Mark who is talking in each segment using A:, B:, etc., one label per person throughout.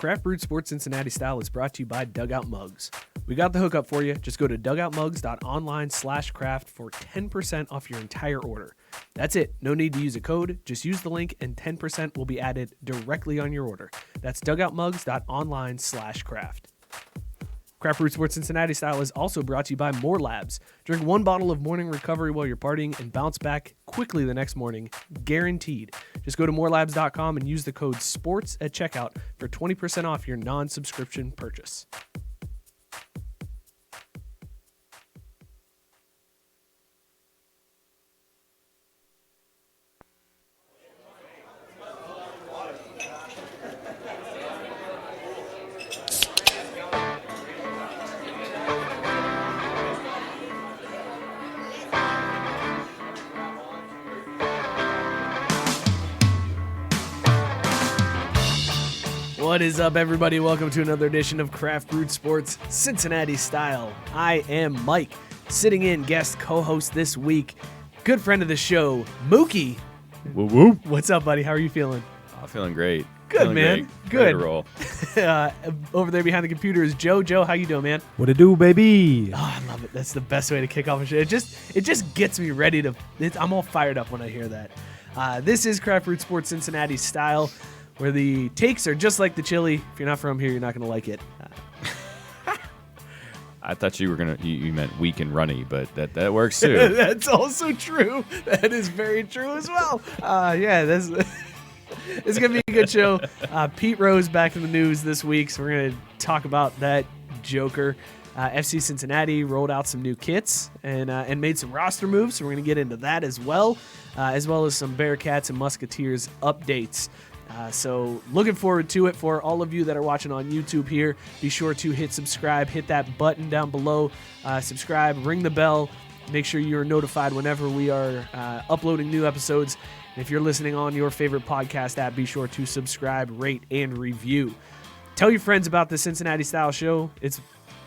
A: Craft Brewed Sports Cincinnati Style is brought to you by Dugout Mugs. We got the hookup for you. Just go to dugoutmugs.online/craft for 10% off your entire order. That's it. No need to use a code. Just use the link and 10% will be added directly on your order. That's dugoutmugs.online/craft. Craft Brewed Sports Cincinnati Style is also brought to you by More Labs. Drink one bottle of morning recovery while you're partying and bounce back quickly the next morning. Guaranteed. Just go to morelabs.com and use the code SPORTS at checkout for 20% off your non-subscription purchase. What is up, everybody? Welcome to another edition of Craft Brewed Sports Cincinnati Style. I am Mike, sitting in guest co-host this week. Good friend of the show, Mookie.
B: Woo woo.
A: What's up, buddy? How are you feeling?
B: I'm feeling great.
A: Good,
B: feeling
A: man.
B: Great.
A: Good.
B: Ready to roll.
A: Over there behind the computer is Joe. Joe, how you doing, man?
C: What it do, baby?
A: Oh, I love it. That's the best way to kick off a show. It just gets me ready to. I'm all fired up when I hear that. This is Craft Brewed Sports Cincinnati Style, where the takes are just like the chili. If you're not from here, you're not going to like it.
B: I thought you were you meant weak and runny, but that works too.
A: That's also true. That is very true as well. This is going to be a good show. Pete Rose back in the news this week, so we're going to talk about that joker. FC Cincinnati rolled out some new kits and made some roster moves, so we're going to get into that as well as some Bearcats and Musketeers updates. So looking forward to it. For all of you that are watching on YouTube here, be sure to hit subscribe, hit that button down below, subscribe, ring the bell, make sure you're notified whenever we are uploading new episodes. And if you're listening on your favorite podcast app, be sure to subscribe, rate, and review. Tell your friends about the Cincinnati Style Show. It's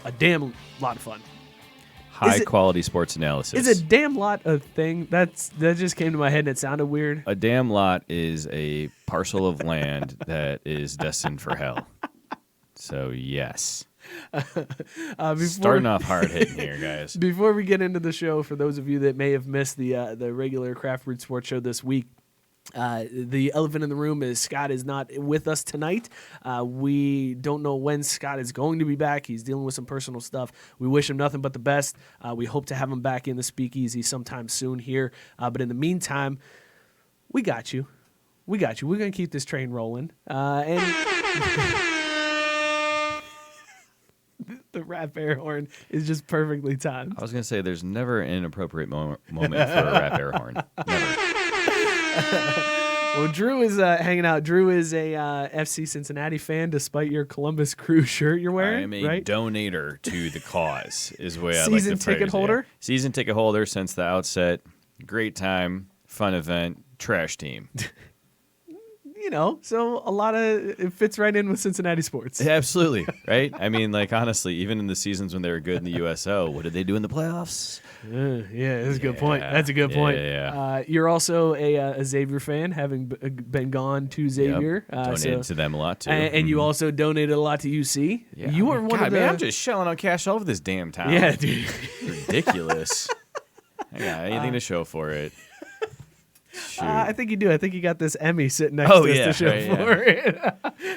A: a damn lot of fun.
B: High quality sports analysis.
A: Is a damn lot a thing? That just came to my head and it sounded weird.
B: A damn lot is a parcel of land that is destined for hell. So yes. Starting off hard hitting here, guys.
A: Before we get into the show, for those of you that may have missed the regular Craft Brewed Sports Show this week, the elephant in the room is Scott is not with us tonight. We don't know when Scott is going to be back. He's dealing with some personal stuff. We wish him nothing but the best. We hope to have him back in the speakeasy sometime soon here. But in the meantime, we got you. We're going to keep this train rolling. And the rap air horn is just perfectly timed.
B: I was going to say there's never an inappropriate moment for a rap air horn. Never.
A: Well, Drew is hanging out. Drew is a FC Cincinnati fan, despite your Columbus Crew shirt you're wearing.
B: I am a donator to the cause, is the way I like to
A: Season
B: phrase
A: ticket
B: it.
A: holder?
B: Season ticket holder since the outset. Great time, fun event, trash team.
A: So it fits right in with Cincinnati sports.
B: Yeah, absolutely, right? I mean, honestly, even in the seasons when they were good in the USO, what did they do in the playoffs?
A: Yeah, that's a good point. That's a good point.
B: Yeah.
A: You're also a Xavier fan, having been gone to Xavier.
B: Yep. Donated to them a lot, too.
A: And you also donated a lot to UC.
B: Yeah.
A: You were one of the...
B: Man, I'm just shelling out cash all over this damn town.
A: Yeah, dude.
B: Ridiculous. I got anything to show for it.
A: I think you do. I think you got this Emmy sitting next to us to show for it.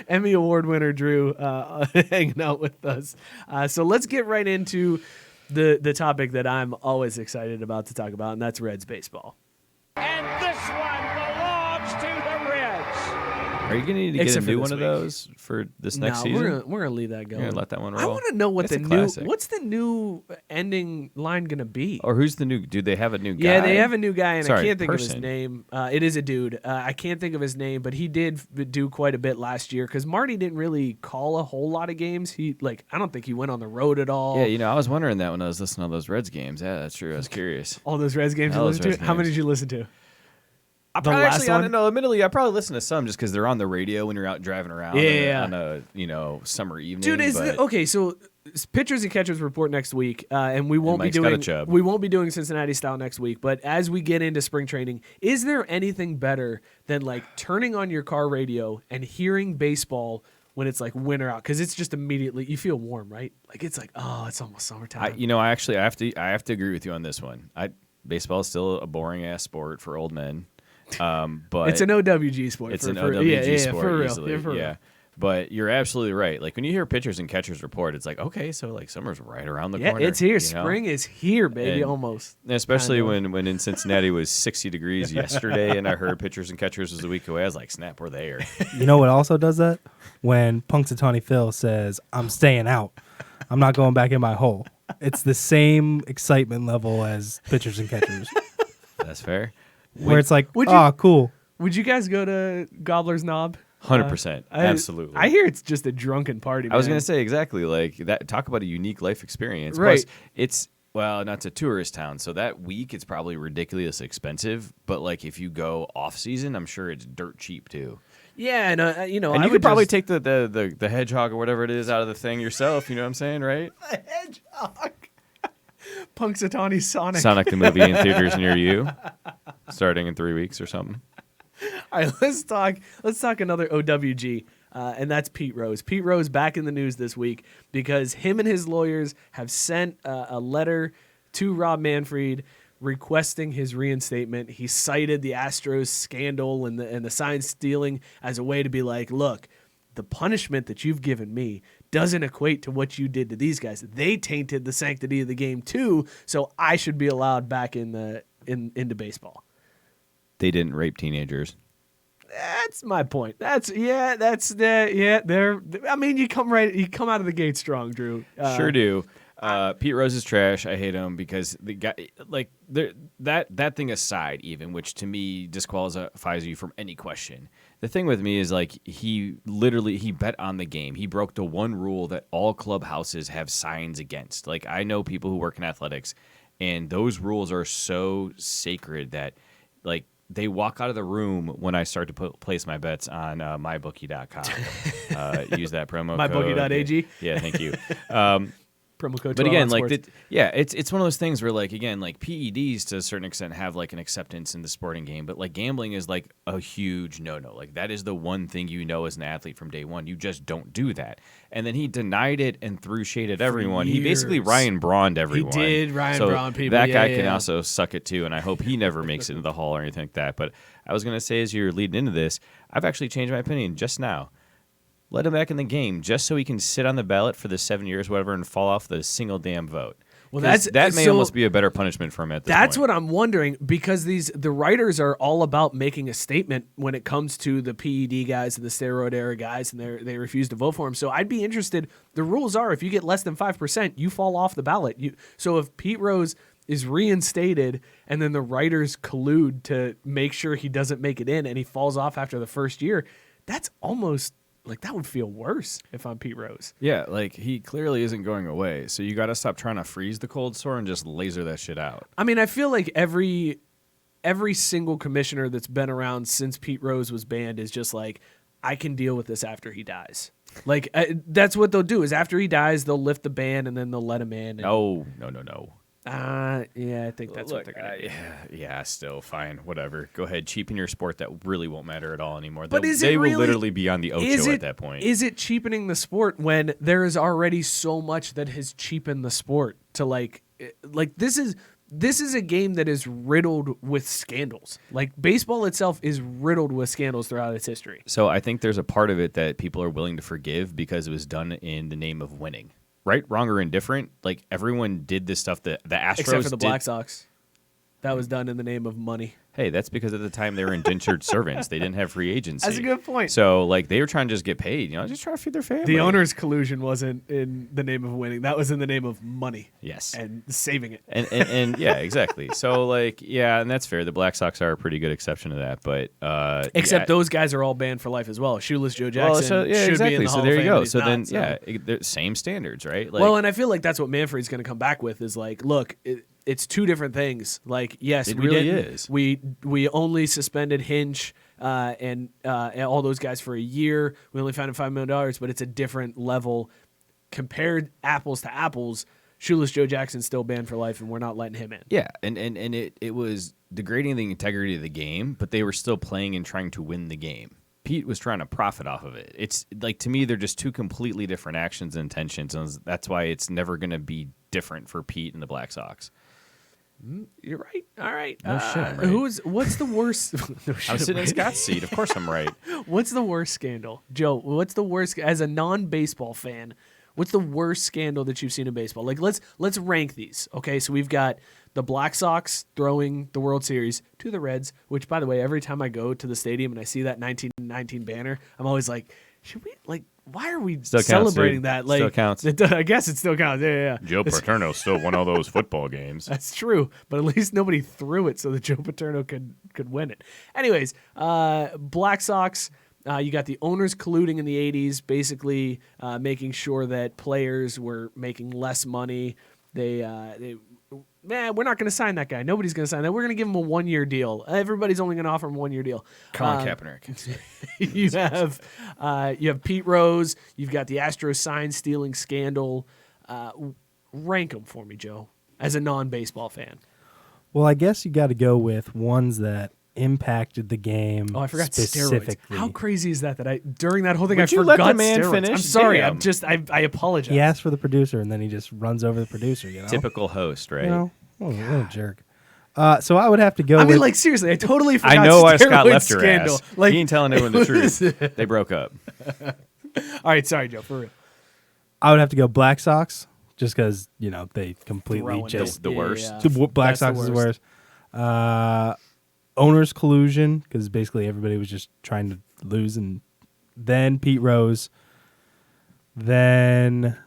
A: Emmy Award winner Drew hanging out with us. So let's get right into the topic that I'm always excited about to talk about, and that's Reds baseball.
D: And this one belongs to the Reds.
B: Are you going to need to get a new one of those for this next season?
A: We're gonna leave that going.
B: You're going to let that one roll?
A: I want to know what's the new ending line going to be.
B: Or who's the new? Do they have a new guy?
A: Yeah, they have a new guy, and
B: Sorry,
A: I can't think of his
B: person.
A: name. It is a dude. I can't think of his name, but he did do quite a bit last year because Marty didn't really call a whole lot of games. I don't think he went on the road at all.
B: Yeah, I was wondering that when I was listening to all those Reds games. Yeah, that's true. I was curious.
A: All those Reds games you listened to? How many did you listen to?
B: I don't know. Admittedly, I probably listen to some just because they're on the radio when you're out driving around on a summer evening.
A: Dude, so pitchers and catchers report next week, and we won't be doing Cincinnati style next week. But as we get into spring training, is there anything better than turning on your car radio and hearing baseball when it's like winter out, because it's just immediately you feel warm, right? Like it's like, oh, it's almost summertime.
B: I have to agree with you on this one. Baseball is still a boring ass sport for old men. But
A: it's an OWG sport.
B: It's an OWG sport,
A: for real.
B: easily.
A: Yeah, for real.
B: But you're absolutely right. Like when you hear pitchers and catchers report, it's like, okay, so like summer's right around the corner.
A: Yeah, it's here.
B: You
A: Spring is here, baby,
B: and
A: almost.
B: Especially when in Cincinnati was 60 degrees yesterday, and I heard pitchers and catchers was a week away. I was like, snap, we're there.
C: You know what also does that? When Punxsutawney Phil says, I'm staying out. I'm not going back in my hole. It's the same excitement level as pitchers and catchers.
B: That's fair.
C: Where it's like, cool.
A: Would you guys go to Gobbler's Knob?
B: 100%. Absolutely.
A: I hear it's just a drunken party.
B: I was going to say exactly like that. Talk about a unique life experience.
A: Right.
B: Plus, it's not a tourist town, so that week it's probably ridiculously expensive. But like if you go off season, I'm sure it's dirt cheap too.
A: Yeah, and
B: and you could probably take the hedgehog or whatever it is out of the thing yourself. You know what I'm saying, right?
A: The hedgehog. Punxsutawney
B: Sonic the movie in theaters near you, starting in 3 weeks or something.
A: All right, let's talk another OWG, and that's Pete Rose. Pete Rose back in the news this week because him and his lawyers have sent a letter to Rob Manfred requesting his reinstatement. He cited the Astros scandal and the sign stealing as a way to be like, look, the punishment that you've given me doesn't equate to what you did to these guys. They tainted the sanctity of the game too, so I should be allowed back into baseball.
B: They didn't rape teenagers.
A: That's my point. I mean, you come out of the gate strong, Drew.
B: Sure do. Pete Rose is trash. I hate him because the guy, like that thing aside, even, which to me disqualifies you from any question. The thing with me is like he bet on the game. He broke the one rule that all clubhouses have signs against. Like I know people who work in athletics, and those rules are so sacred that like they walk out of the room when I start to place my bets on mybookie.com. Use that promo code.
A: Mybookie.ag?
B: Yeah, thank you.
A: Promo code.
B: But again, like it's one of those things where like again, like PEDs to a certain extent have like an acceptance in the sporting game, but like gambling is like a huge no-no. Like that is the one thing you know as an athlete from day one. You just don't do that. And then he denied it and threw shade at everyone. He basically Ryan Brauned everyone.
A: He did Ryan Braun people.
B: That guy can also suck it too, and I hope he never makes it into the Hall or anything like that. But I was gonna say as you're leading into this, I've actually changed my opinion just now. Let him back in the game just so he can sit on the ballot for the 7 years, whatever, and fall off the single damn vote. Well, that may almost be a better punishment for him at this point.
A: That's what I'm wondering, because the writers are all about making a statement when it comes to the PED guys and the steroid era guys, and they refuse to vote for him. So I'd be interested. The rules are if you get less than 5%, you fall off the ballot. So if Pete Rose is reinstated and then the writers collude to make sure he doesn't make it in and he falls off after the first year, that's almost... like, that would feel worse if I'm Pete Rose.
B: Yeah, like, he clearly isn't going away. So you got to stop trying to freeze the cold sore and just laser that shit out.
A: I mean, I feel like every single commissioner that's been around since Pete Rose was banned is just like, I can deal with this after he dies. Like, that's what they'll do is after he dies, they'll lift the ban and then they'll let him in.
B: No.
A: Yeah, I think that's what they're going to do.
B: Yeah, still fine. Whatever. Go ahead. Cheapen your sport. That really won't matter at all anymore.
A: But
B: they will literally be on the Ocho at that point.
A: Is it cheapening the sport when there is already so much that has cheapened the sport to like this is a game that is riddled with scandals. Like baseball itself is riddled with scandals throughout its history.
B: So I think there's a part of it that people are willing to forgive because it was done in the name of winning. Right, wrong, or indifferent, like everyone did this stuff that the Astros
A: except for the Black Sox. That was done in the name of money.
B: Hey, that's because at the time they were indentured servants. They didn't have free agency.
A: That's a good point.
B: So, like, they were trying to just get paid, just trying to feed their family.
A: The owner's collusion wasn't in the name of winning. That was in the name of money.
B: Yes.
A: And saving it.
B: And yeah, exactly. So, like, yeah, and that's fair. The Black Sox are a pretty good exception to that. But
A: except those guys are all banned for life as well. Shoeless Joe Jackson should
B: exactly.
A: be in the Hall
B: so there
A: of
B: you
A: Fame,
B: go. So
A: not,
B: then, same standards, right?
A: Like, well, and I feel like that's what Manfred's going to come back with is like, look, it's two different things. Like, yes,
B: it
A: we
B: really
A: didn't.
B: Is.
A: We only suspended Hinch and all those guys for a year. We only found him $5 million, but it's a different level. Compared apples to apples, Shoeless Joe Jackson's still banned for life, and we're not letting him in.
B: Yeah, and it was degrading the integrity of the game, but they were still playing and trying to win the game. Pete was trying to profit off of it. It's like, to me, they're just two completely different actions and intentions, and that's why it's never going to be different for Pete and the Black Sox.
A: You're right. All right.
B: No shit, I'm right.
A: What's the worst? No shit,
B: I'm sitting in Scott's seat. Of course I'm right.
A: What's the worst scandal, Joe? What's the worst as a non-baseball fan? What's the worst scandal that you've seen in baseball? Like, let's rank these. Okay, so we've got the Black Sox throwing the World Series to the Reds, which, by the way, every time I go to the stadium and I see that 1919 banner, I'm always like, should we, like, why are we
B: Still
A: celebrating
B: counts,
A: that? Like,
B: still counts.
A: I guess it still counts. Yeah.
B: Joe Paterno still won all those football games.
A: That's true, but at least nobody threw it so that Joe Paterno could win it. Anyways, Black Sox, you got the owners colluding in the 80s, basically making sure that players were making less money. We're not going to sign that guy. Nobody's going to sign that. We're going to give him a 1-year deal. Everybody's only going to offer him a 1-year deal.
B: Colin Kaepernick.
A: You have Pete Rose. You've got the Astros sign stealing scandal. Rank them for me, Joe, as a non-baseball fan.
C: Well, I guess you got to go with ones that impacted the game.
A: Oh, I forgot
C: specifically.
A: steroids. How crazy is that during that whole thing,
B: Would
A: I
B: you
A: forgot
B: let the man
A: steroids.
B: finish?
A: I'm sorry.
B: Damn.
A: I apologize.
C: He asked for the producer, and then he just runs over the producer. You know,
B: Typical host, right?
C: You know, what a jerk. So I would have to go.
A: I mean,
C: with,
A: like, seriously, I totally forgot.
B: I know why
A: steroid
B: Scott left your
A: scandal.
B: ass.
A: Like,
B: He ain't telling anyone the truth. They broke up.
A: All right, sorry, Joe, for real.
C: I would have to go Black Sox, just because they completely
A: Throwing
C: just
B: the worst.
A: Yeah.
C: Black
A: That's the
C: Sox is the worst. Owners collusion, because basically everybody was just trying to lose, and then Pete Rose. Then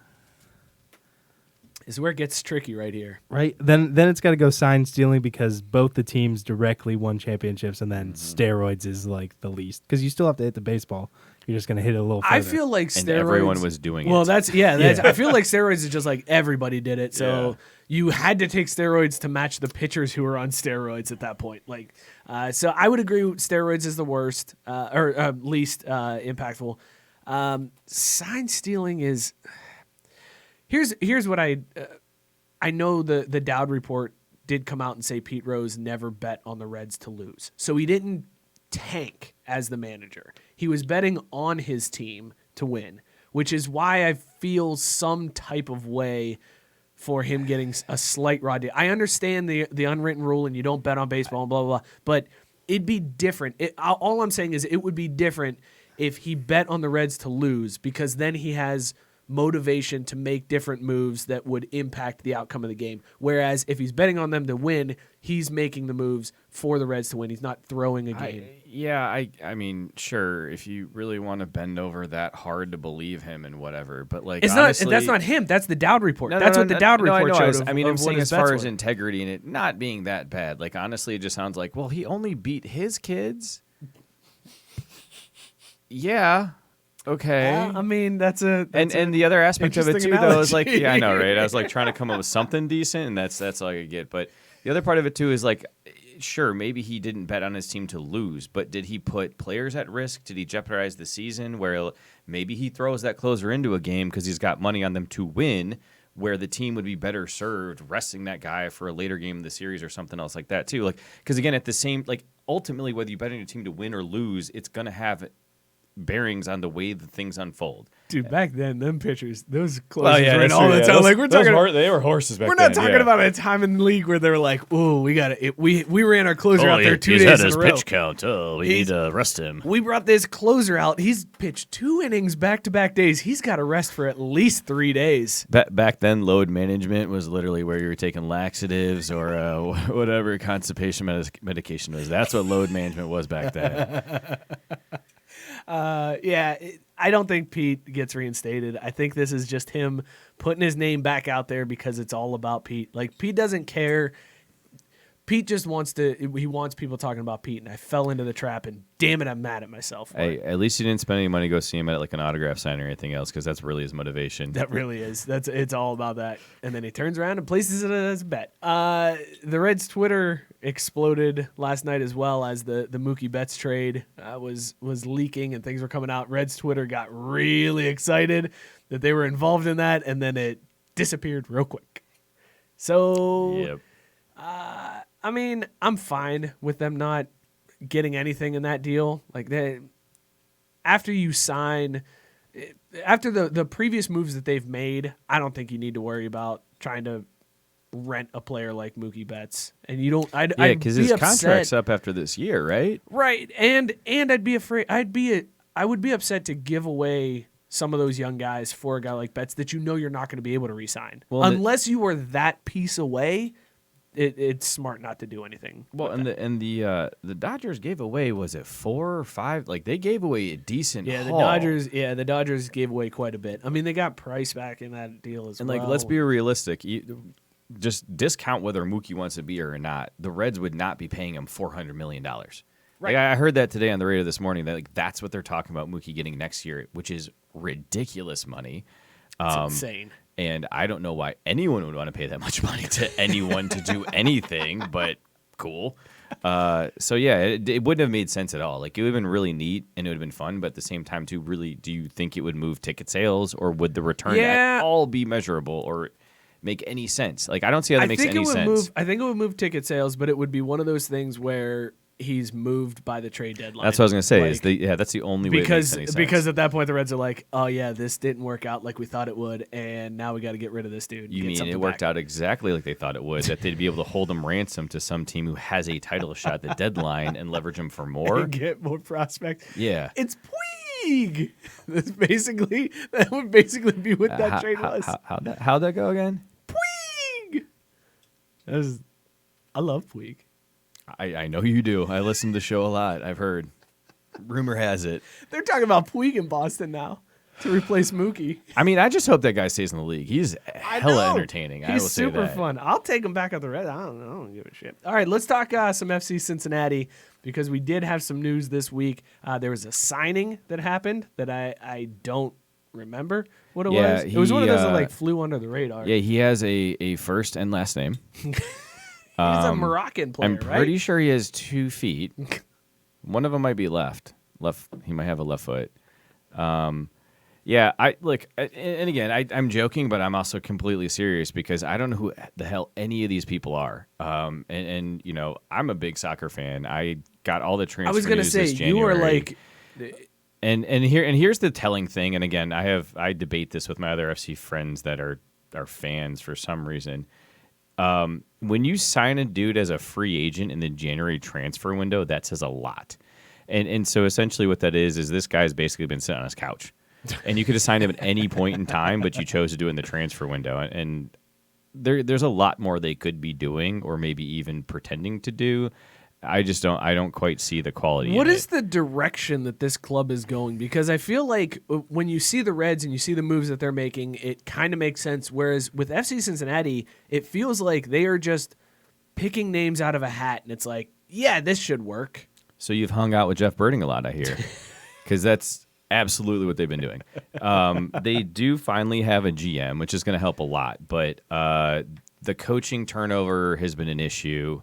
A: Is where it gets tricky right here.
C: Right. Then it's got to go sign stealing, because both the teams directly won championships, and then steroids is like the least, because you still have to hit the baseball. You're just going to hit it a little further.
A: I feel like steroids.
B: And everyone was doing it.
A: Well, that's I feel like steroids is just like everybody did it. So you had to take steroids to match the pitchers who were on steroids at that point. Like, so I would agree steroids is the worst or least impactful. Sign stealing is. Here's what I know the Dowd report did come out and say Pete Rose never bet on the Reds to lose. So he didn't tank as the manager. He was betting on his team to win, which is why I feel some type of way for him getting a slight raw deal. I understand the unwritten rule and you don't bet on baseball and blah, blah, blah, but it'd be different. All I'm saying is it would be different if he bet on the Reds to lose, because then he has motivation to make different moves that would impact the outcome of the game. Whereas if he's betting on them to win, he's making the moves for the Reds to win. He's not throwing a game.
B: I mean, sure, if you really want to bend over that hard to believe him and whatever, but like,
A: it's
B: honestly,
A: not. That's not him. That's the Dowd report.
B: No,
A: that's what the Dowd report showed.
B: I'm saying as far as
A: in
B: integrity and it not being that bad. Like, honestly, it just sounds like, well, he only beat his kids. Yeah. Okay.
A: I mean, that's
B: and the other aspect of it too,
A: interesting
B: though, is like,
A: analogy.
B: yeah, I know, right? I was like trying to come up with something decent, and that's all I could get. But the other part of it too is like, sure, maybe he didn't bet on his team to lose, but did he put players at risk? Did he jeopardize the season? Where maybe he throws that closer into a game because he's got money on them to win, where the team would be better served resting that guy for a later game of the series or something else like that too. Like, because again, at the same, like, ultimately, whether you bet on your team to win or lose, it's gonna have bearings on the way the things unfold.
A: Dude, back then, them pitchers, those closers ran
B: that's
A: all
B: true,
A: the
B: yeah.
A: time. Like, we're talking,
B: they were horses back
A: we're
B: then.
A: not talking about a time in the league where they were like, "Oh, we got it. We ran our closer out there 2 days in a row.
B: pitch count. Oh, we need to rest him.
A: We brought this closer out. He's pitched 2 innings back-to-back days. He's got to rest for at least 3 days."
B: Back then, load management was literally where you were taking laxatives or whatever constipation medication was. That's what load management was back then.
A: I don't think Pete gets reinstated. I think this is just him putting his name back out there because it's all about Pete. Like, Pete doesn't care. Pete just wants people talking about Pete, and I fell into the trap, and damn it, I'm mad at myself.
B: Hey, at least you didn't spend any money to go see him at like an autograph sign or anything else, because that's really his motivation.
A: That really is. It's all about that. And then he turns around and places it as a bet. The Reds' Twitter exploded last night as well as the Mookie Betts trade was leaking and things were coming out. Reds' Twitter got really excited that they were involved in that, and then it disappeared real quick. So,
B: Yep.
A: I mean, I'm fine with them not getting anything in that deal. Like, after you sign, after the previous moves that they've made, I don't think you need to worry about trying to rent a player like Mookie Betts. And you don't. I'd
B: because
A: be
B: his
A: upset.
B: contract's up after this year, right?
A: Right, and I'd be afraid. I would be upset to give away some of those young guys for a guy like Betts that you know you're not going to be able to re-sign.
B: Well,
A: unless you are that piece away, it's smart not to do anything.
B: Well, and the Dodgers gave away, was it 4 or 5? Like they gave away a decent haul.
A: The Dodgers gave away quite a bit. I mean, they got Price back in that deal as well.
B: And like, let's be realistic. Just discount whether Mookie wants to be here or not. The Reds would not be paying him $400 million.
A: Right.
B: Like, I heard that today on the radio this morning. That like that's what they're talking about Mookie getting next year, which is ridiculous money.
A: It's insane.
B: And I don't know why anyone would want to pay that much money to anyone to do anything, but cool. So yeah, it wouldn't have made sense at all. Like, it would have been really neat and it would have been fun, but at the same time, too, really, do you think it would move ticket sales, or would the return at all be measurable or make any sense? Like, I don't see how that makes any sense.
A: I think it would move ticket sales, but it would be one of those things where he's moved by the trade deadline.
B: That's what I was going to say.
A: Like,
B: that's the only way it makes any sense.
A: Because at that point the Reds are like, oh yeah, this didn't work out like we thought it would, and now we got to get rid of this dude.
B: You mean it worked out exactly like they thought it would? That they'd be able to hold him ransom to some team who has a title shot at the deadline and leverage him for more?
A: And get more prospects.
B: Yeah.
A: It's Puig. That would basically be what that trade was.
B: How'd that go again?
A: Puig. I love Puig.
B: I know you do. I listen to the show a lot. I've heard. Rumor has it.
A: They're talking about Puig in Boston now to replace Mookie.
B: I mean, I just hope that guy stays in the league. He's hella entertaining. I will say that.
A: He's super fun. I'll take him back at the Reds. I don't give a shit. All right, let's talk some FC Cincinnati, because we did have some news this week. There was a signing that happened that I don't remember what it was. It was one of those that like flew under the radar.
B: Yeah, he has a first and last name.
A: He's a Moroccan player,
B: I'm pretty sure he has 2 feet. One of them might be left. He might have a left foot. Yeah, and again, I'm joking, but I'm also completely serious, because I don't know who the hell any of these people are. And you know, I'm a big soccer fan. I got all the transfer
A: I was gonna
B: news
A: say
B: this January.
A: you were like,
B: and here's the telling thing. And again, I debate this with my other FC friends that are fans for some reason. When you sign a dude as a free agent in the January transfer window, that says a lot. And so essentially what that is this guy's basically been sitting on his couch. And you could have signed him at any point in time, but you chose to do it in the transfer window. And there's a lot more they could be doing, or maybe even pretending to do. I don't quite see the quality.
A: What is the direction that this club is going? Because I feel like when you see the Reds and you see the moves that they're making, it kind of makes sense. Whereas with FC Cincinnati, it feels like they are just picking names out of a hat, and it's like, yeah, this should work.
B: So you've hung out with Jeff Birding a lot, I hear, because that's absolutely what they've been doing. They do finally have a GM, which is going to help a lot, but the coaching turnover has been an issue.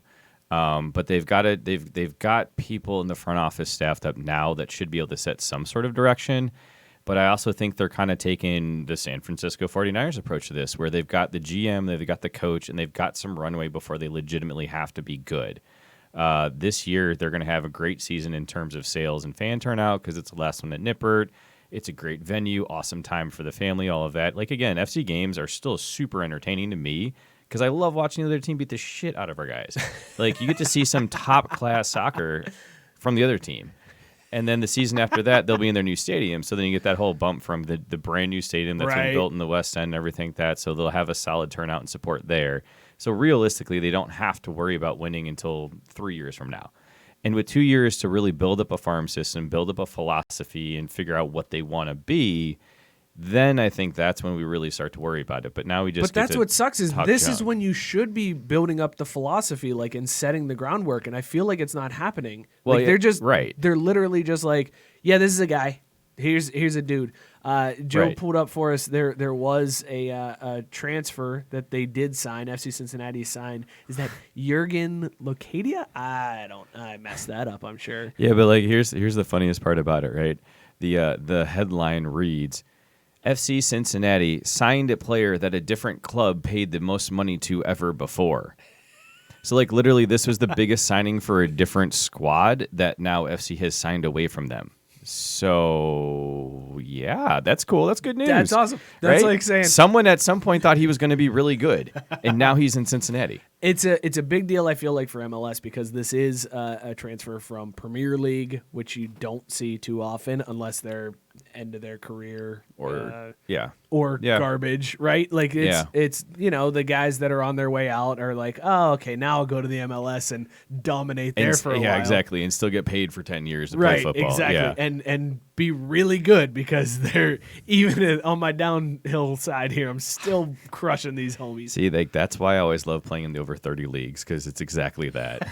B: But they've got people in the front office staffed up now that should be able to set some sort of direction. But I also think they're kind of taking the San Francisco 49ers approach to this, where they've got the GM, they've got the coach, and they've got some runway before they legitimately have to be good. This year, they're going to have a great season in terms of sales and fan turnout, because it's the last one at Nippert. It's a great venue, awesome time for the family, all of that. Like, again, FC games are still super entertaining to me, because I love watching the other team beat the shit out of our guys. Like, you get to see some top-class soccer from the other team. And then the season after that, they'll be in their new stadium. So then you get that whole bump from the brand new stadium that's been built in the West End and everything like that. So they'll have a solid turnout and support there. So realistically, they don't have to worry about winning until 3 years from now. And with 2 years to really build up a farm system, build up a philosophy, and figure out what they want to be, then I think that's when we really start to worry about it. But now we just.
A: But that's what sucks is this is when you should be building up the philosophy, like, and setting the groundwork. And I feel like it's not happening.
B: Well,
A: like, they're just
B: right.
A: They're literally just like, yeah, this is a guy. Here's a dude. Joe pulled up for us. There was a transfer that they did sign. FC Cincinnati signed. Is that Jurgen Locadia? I messed that up, I'm sure.
B: Yeah, but like here's the funniest part about it, right? The headline reads, FC Cincinnati signed a player that a different club paid the most money to ever before. So, like, literally, this was the biggest signing for a different squad that now FC has signed away from them. So, yeah, that's cool. That's good news.
A: That's awesome. That's
B: right?
A: like saying
B: someone at some point thought he was going to be really good, and now he's in Cincinnati.
A: it's a big deal, I feel like, for MLS because this is a transfer from Premier League, which you don't see too often unless they're end of their career
B: Or
A: garbage, right? Like it's the guys that are on their way out are like, oh, okay, now I'll go to the MLS and dominate there for a while.
B: Yeah, exactly, and still get paid for 10 years to play football.
A: Exactly,
B: Yeah.
A: and be really good because they're even on my downhill side here. I'm still crushing these homies.
B: See, that's why I always love playing in the over 30 leagues because it's exactly that.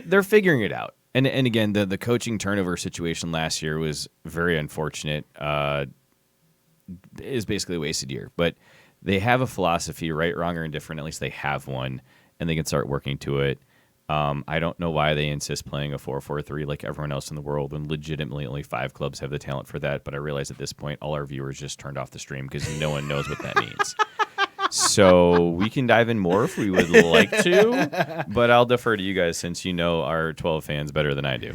B: They're figuring it out. And again, the coaching turnover situation last year was very unfortunate. Is basically a wasted year. But they have a philosophy, right, wrong, or indifferent. At least they have one, and they can start working to it. I don't know why they insist playing a 4-4-3 like everyone else in the world when legitimately only 5 clubs have the talent for that. But I realize at this point all our viewers just turned off the stream because no one knows what that means. So we can dive in more if we would like to, but I'll defer to you guys since you know our 12 fans better than I do.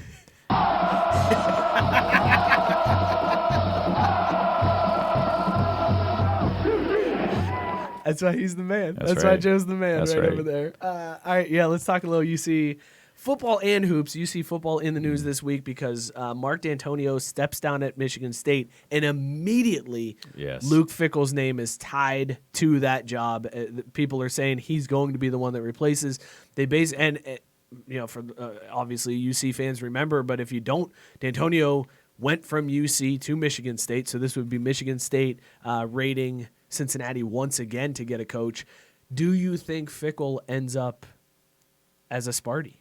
A: That's why he's the man.
B: That's
A: why
B: right.
A: Joe's the man
B: That's
A: right
B: right.
A: over there. All right, yeah, let's talk a little UC football and hoops. UC football in the news this week because Mark D'Antonio steps down at Michigan State, and immediately Luke Fickell's name is tied to that job. People are saying he's going to be the one that replaces. For obviously UC fans remember, but if you don't, D'Antonio went from UC to Michigan State, so this would be Michigan State rating Cincinnati once again to get a coach. Do you think Fickell ends up as a Sparty?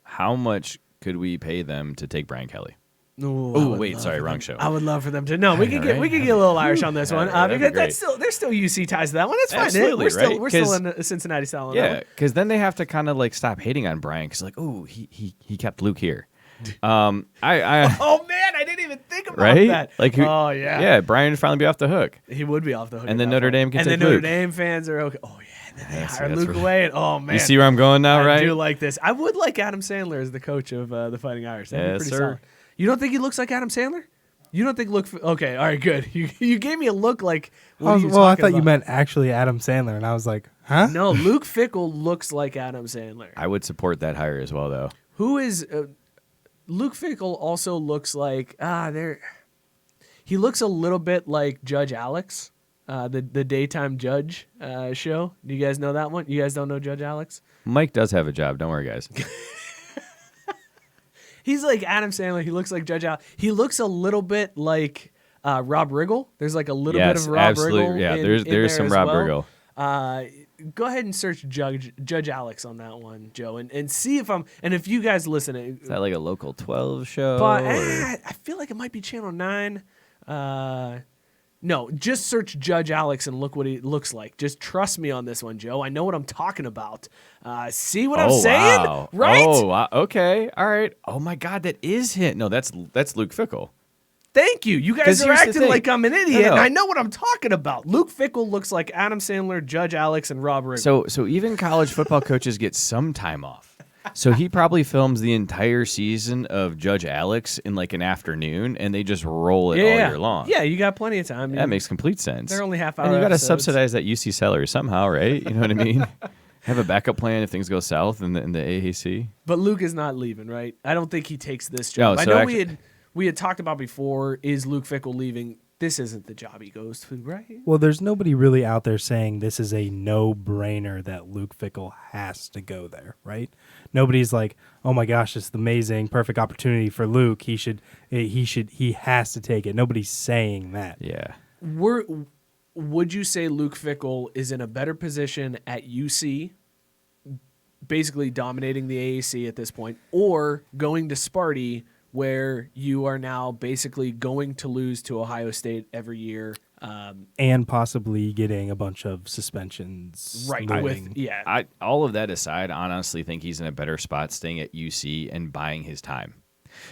B: How much could we pay them to take Brian Kelly?
A: Oh,
B: wait, sorry, wrong show.
A: I would love for them to. No, we could get a little Irish on this one because there's still UC ties to that one. That's fine.
B: Absolutely,
A: We're still in a Cincinnati style. On that
B: Yeah, because then they have to kind of like stop hating on Brian because he kept Luke here.
A: Oh man, I didn't even think about
B: right?
A: that.
B: Like, yeah, Brian would finally be off the hook.
A: He would be off the hook.
B: And then Notre Dame can
A: and
B: take
A: then Notre
B: Luke.
A: Dame fans are okay. Oh yeah, and then they hire
B: that's
A: Luke
B: right.
A: away. And oh man,
B: You see where I'm going now, right?
A: I do like this. I would like Adam Sandler as the coach of the Fighting Irish. That'd be
B: Yes,
A: pretty
B: sir.
A: solid. You don't think he looks like Adam Sandler? You don't think okay, all right, good. You gave me a look like
C: I thought you meant actually Adam Sandler, and I was like, huh?
A: No, Luke Fickell looks like Adam Sandler.
B: I would support that hire as well, though.
A: Who is Luke Fickell also looks like he looks a little bit like Judge Alex, the daytime judge show. Do you guys know that one? You guys don't know Judge Alex?
B: Mike does have a job. Don't worry, guys.
A: He's like Adam Sandler. He looks like Judge Alex. He looks a little bit like Rob Riggle. There's like a little bit of Rob Riggle.
B: Yeah,
A: in
B: there's some Rob
A: well.
B: Riggle.
A: Go ahead and search Judge Alex on that one, Joe, and see if if you guys listen.
B: Is that like a local 12 show?
A: But I feel like it might be Channel 9. No, just search Judge Alex and look what he looks like. Just trust me on this one, Joe. I know what I'm talking about. See what I'm saying?
B: Wow.
A: Right?
B: Oh, wow. Okay. All right. Oh my God, that is him. No, that's Luke Fickell.
A: Thank you. You guys
B: 'Cause
A: are
B: here's the
A: acting
B: thing.
A: like I'm an idiot,
B: No.
A: and I know what I'm talking about. Luke Fickell looks like Adam Sandler, Judge Alex, and Rob Riggle.
B: So even college football coaches get some time off. So he probably films the entire season of Judge Alex in like an afternoon, and they just roll it all year long.
A: Yeah, you got plenty of time.
B: That makes complete sense.
A: They're only half-hour
B: And you got to
A: episodes.
B: subsidize that UC salary somehow, right? You know what I mean? Have a backup plan if things go south in the AAC.
A: But Luke is not leaving, right? I don't think he takes this job.
B: No,
A: I
B: so
A: know
B: actually-
A: we had talked about before, is Luke Fickell leaving? This isn't the job he goes to, right?
C: Well, there's nobody really out there saying this is a no-brainer that Luke Fickell has to go there, right? Nobody's like, oh my gosh, it's the amazing, perfect opportunity for Luke. He has to take it. Nobody's saying that.
B: Yeah.
A: Would you say Luke Fickell is in a better position at UC, basically dominating the AAC at this point, or going to Sparty, where you are now basically going to lose to Ohio State every year?
C: And possibly getting a bunch of suspensions.
A: Right.
C: looming.
B: All of that aside, I honestly think he's in a better spot staying at UC and buying his time.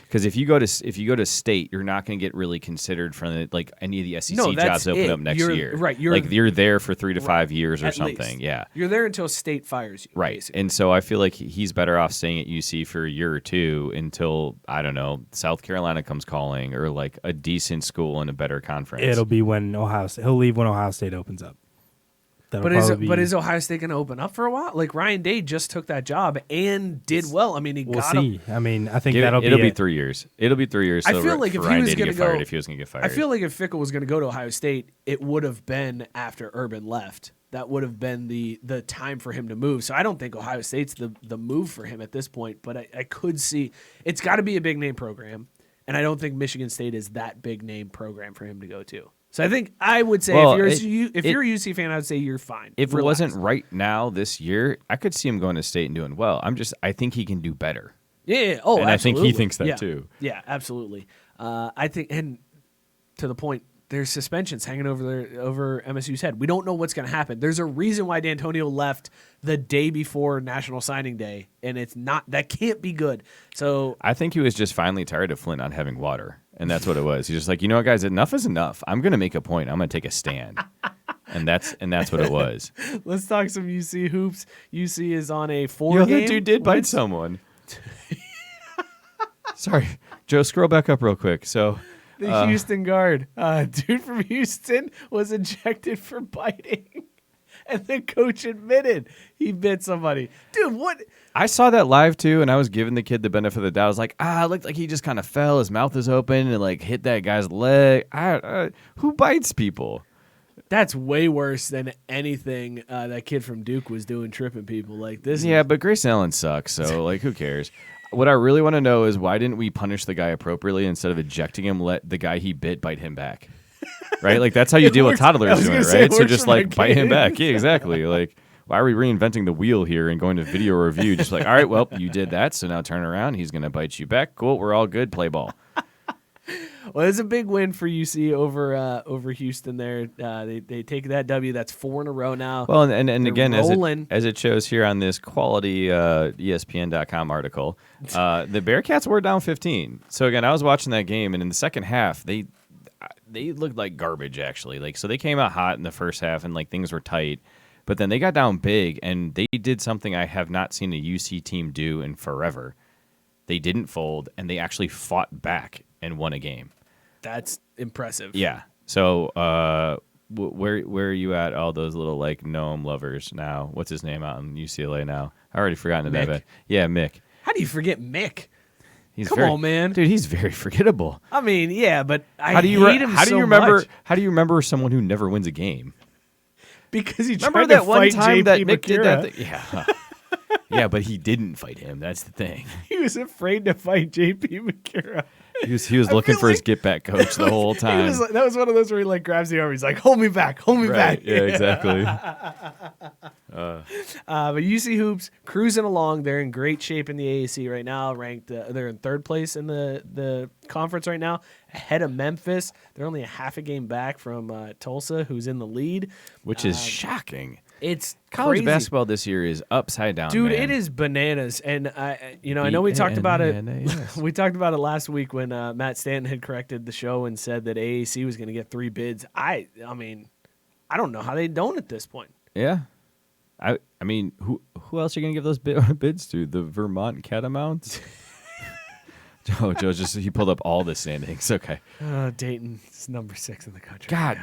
B: Because if you go to state, you're not going to get really considered from like any of the SEC
A: No, that's
B: jobs that open
A: it.
B: up next
A: You're-
B: year.
A: right,
B: You're there for 3 to 5 years or
A: At
B: something.
A: least.
B: Yeah.
A: You're there until state fires you.
B: Right.
A: basically.
B: And so I feel like he's better off staying at UC for a year or two until, I don't know, South Carolina comes calling or like a decent school in a better conference.
C: It'll be when he'll leave when Ohio State opens up.
A: But is Ohio State going to open up for a while? Like Ryan Day just took that job and did well. I mean, he
C: we'll
A: got
C: see. I mean, I think
B: it'll
C: that'll
B: be 3 years. It'll be 3 years.
A: I
B: So
A: feel like if he
B: Ryan
A: was
B: Day to
A: gonna
B: get fired,
A: go-
B: if he was going to get fired.
A: I feel like if Fickell was going to go to Ohio State, it would have been after Urban left. That would have been the time for him to move. So I don't think Ohio State's the move for him at this point. But I could see it's got to be a big name program, and I don't think Michigan State is that big name program for him to go to. So I would say
B: Well,
A: if you're a UC fan, I would say you're fine.
B: if it
A: Relax.
B: wasn't right now this year, I could see him going to state and doing well. I think he can do better.
A: Yeah. Oh,
B: And I think he
A: absolutely.
B: thinks that
A: Yeah.
B: too.
A: Yeah, absolutely. I think, and to the point, there's suspensions hanging over MSU's head. We don't know what's going to happen. There's a reason why D'Antonio left the day before National Signing Day, and that can't be good. So
B: I think he was just finally tired of Flint not having water, and that's what it was. He's just like, you know what, guys, enough is enough. I'm going to make a point. I'm going to take a stand, and that's what it was.
A: let's talk some UC hoops. UC is on a 4
B: Yo,
A: game.
B: that dude did bite someone. Sorry, Joe, scroll back up real quick. So.
A: The Houston guard, dude from Houston, was ejected for biting, and the coach admitted he bit somebody. Dude, what?
B: I saw that live too, and I was giving the kid the benefit of the doubt. I was like, it looked like he just kind of fell. His mouth is open and like hit that guy's leg. Who bites people?
A: That's way worse than anything that kid from Duke was doing, tripping people like this.
B: Yeah, but Grayson Allen sucks, so like, who cares? What I really want to know is why didn't we punish the guy appropriately instead of ejecting him? Let the guy he bit bite him back, right? Like that's how you
A: It
B: deal
A: works-
B: with
A: I
B: toddlers
A: was
B: doing
A: gonna
B: it,
A: say,
B: right?
A: it
B: So
A: works
B: just
A: for my
B: like bite him
A: kid.
B: back. Yeah, exactly. Like, why are we reinventing the wheel here and going to video review? Just like, all right, well, you did that, so now turn around. He's gonna bite you back. Cool, we're all good. Play ball.
A: Well, it's a big win for UC over Houston. There, they take that W. That's 4 in a row now.
B: Well, and
A: They're
B: again,
A: rolling.
B: as it shows here on this quality ESPN.com article, the Bearcats were down 15. So again, I was watching that game, and in the second half, they looked like garbage actually. Like, so they came out hot in the first half, and like things were tight, but then they got down big, and they did something I have not seen a UC team do in forever. They didn't fold, and they actually fought back and won a game.
A: That's impressive.
B: Yeah. So where are you at, all those little like gnome lovers now? What's his name out in UCLA now? I already forgotten
A: Mick.
B: that. Yeah, Mick.
A: How do you forget Mick?
B: He's
A: Come
B: very,
A: on, man.
B: dude. He's very forgettable.
A: I mean, yeah, but I
B: How do you
A: hate him
B: how do
A: so
B: you remember
A: much
B: how do you remember someone who never wins a game?
A: because he
B: Remember
A: tried
B: that
A: to
B: one
A: fight
B: time
A: JP
B: that Mick did
A: Makura.
B: that thing? Yeah. Yeah, but he didn't fight him. That's the thing.
A: He was afraid to fight JP Makura.
B: He was looking
A: feel
B: for his
A: like-
B: get back coach the whole time.
A: That was one of those where he like grabs the arm. He's like, "Hold me back, hold me back."
B: Right. Yeah, exactly.
A: But UC hoops cruising along. They're in great shape in the AAC right now. Ranked, they're in 3rd place in the conference right now, ahead of Memphis. They're only a half a game back from Tulsa, who's in the lead.
B: Which is shocking.
A: It's
B: College
A: crazy.
B: basketball this year is upside down,
A: Dude,
B: man.
A: it is bananas, and I know we talked about it.
B: B-A-N-A-N-A-S.
A: We talked about it last week when Matt Stanton had corrected the show and said that AAC was going to get 3 bids. I mean, I don't know how they don't at this point.
B: Yeah. I mean, who else are you going to give those bids to? The Vermont Catamounts? Joe just he pulled up all the standings. Okay.
A: Dayton is number 6 in the country.
B: God.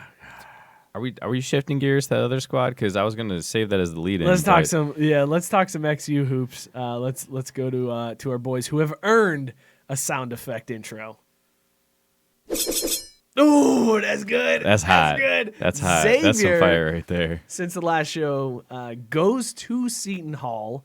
B: Are we shifting gears to the other squad? Because I was going to save that as the lead-in.
A: Let's talk some XU hoops. Let's go to our boys who have earned a sound effect intro. Ooh, that's good.
B: That's hot.
A: Good.
B: That's hot.
A: Xavier,
B: That's some fire right there.
A: since the last show, goes to Seton Hall,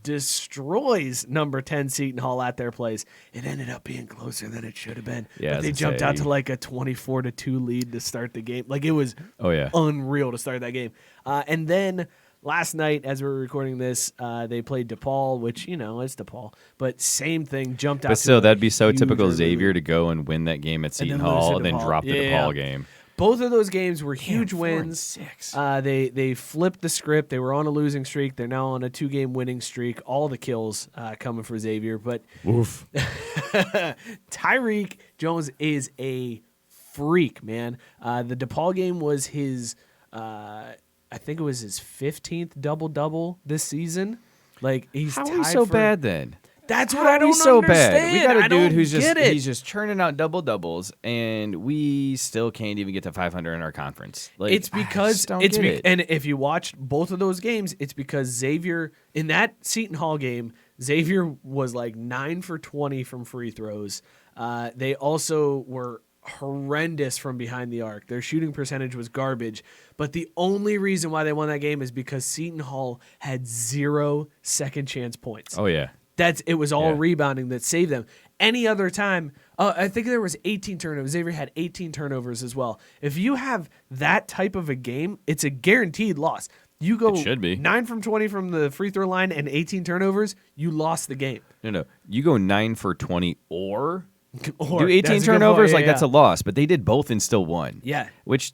A: destroys number 10 Seton Hall at their place. It ended up being closer than it should have been.
B: Yeah,
A: but they jumped out to like a 24-2 lead to start the game. Like, it was
B: Oh, yeah.
A: unreal to start that game. And then last night, as we were recording this, they played DePaul, which, it's DePaul. But same thing, jumped out
B: But still,
A: to a
B: that'd be so
A: huge
B: typical
A: early
B: Xavier
A: lead.
B: to go and win that game at Seton
A: then lose to
B: Hall and then
A: DePaul.
B: drop the
A: Yeah.
B: DePaul game.
A: Both of those games were huge
B: Damn,
A: wins.
B: 4-6.
A: They flipped the script. They were on a losing streak. They're now on a 2-game winning streak. All the kills coming for Xavier. But
B: Oof.
A: Tyreek Jones is a freak, man. The DePaul game was his, I think it was his 15th double-double this season. Like, he's
B: How
A: tied
B: are we so
A: for,
B: bad then?
A: That's what
B: How
A: I
B: are
A: don't
B: we so
A: understand.
B: bad? We got a
A: I
B: dude
A: don't
B: who's
A: get it.
B: he's just churning out double doubles, and we still can't even get to 500 in our conference. Like,
A: It's because
B: I just don't get it.
A: and if you watched both of those games, it's because Xavier in that Seton Hall game, Xavier was like 9 for 20 from free throws. They also were horrendous from behind the arc. Their shooting percentage was garbage. But the only reason why they won that game is because Seton Hall had 0 second chance points.
B: Oh yeah.
A: It was all
B: Yeah.
A: rebounding that saved them. Any other time, I think there was 18 turnovers. Xavier had 18 turnovers as well. If you have that type of a game, it's a guaranteed loss. You go
B: It should be.
A: 9 from 20 from the free throw line and 18 turnovers, you lost the game.
B: No. You go 9 for 20 or
A: Or,
B: do 18
A: that's a good
B: turnovers.
A: point,
B: Like that's a loss, but they did both and still won.
A: Yeah.
B: Which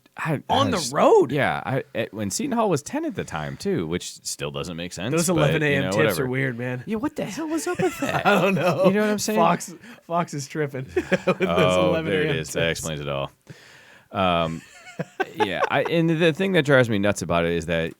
A: On the road.
B: Yeah. When Seton Hall was 10 at the time too, which still doesn't make sense.
A: Those
B: but,
A: 11 a.m. tips
B: whatever.
A: are weird, man.
B: Yeah. What the hell was up with that?
A: I don't know.
B: You know what I'm saying?
A: Fox is tripping. With those
B: Oh,
A: 11
B: there it
A: a.m.
B: is. That
A: tips.
B: explains it all. Yeah, and the thing that drives me nuts about it is that